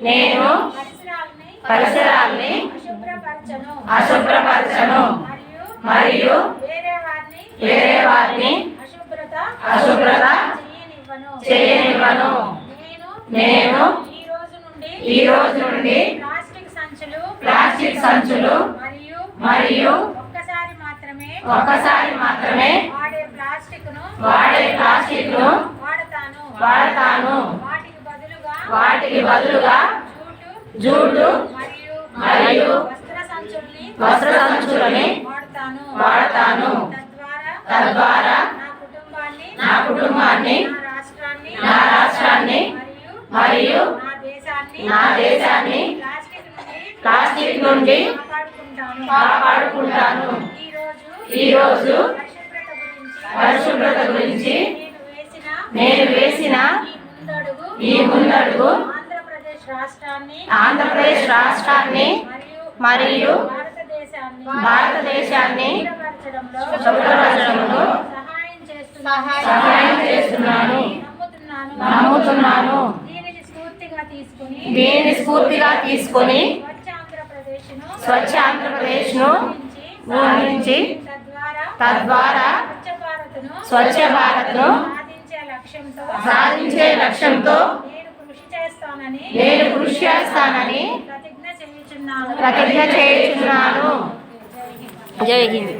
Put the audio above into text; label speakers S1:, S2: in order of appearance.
S1: నేను పరిసరాల్ని అశుభ్రపరచను మరియు వేరే వారిని అశుభ్రత చేయనివ్వను. నేను ఈ రోజు నుండి ప్లాస్టిక్ సంచులు మరియు ఒక్కసారి మాత్రమే వాడే ప్లాస్టిక్ ను వాడతాను. వాటికి బదులుగా జూటు మరియు వస్త్ర సంచులని వాడతాను. తద్వారా నా కుటుంబాన్ని, నా రాష్ట్రాన్ని మరియు నా దేశాన్ని ప్లాస్టిక్ నుండి కాపాడుకుంటాను. ఈరోజు పరిశుభ్రత గురించి నేను వేసిన ఈ ముందడుగు ఆంధ్రప్రదేశ్ రాష్ట్రాన్ని మరియు భారతదేశాన్ని శుభ్రపరచడంలో సహాయం చేస్తున్నాను, నమ్ముతున్నాను. దీనిని స్ఫూర్తిగా తీసుకొని స్వచ్ఛ ఆంధ్రప్రదేశ్ ను ఊహించి తద్వారా స్వచ్ఛ భారత్ ను సాధించే లక్ష్యంతో నేను కృషి చేస్తానని ప్రతిజ్ఞ చేస్తున్నాను. జై హింద్.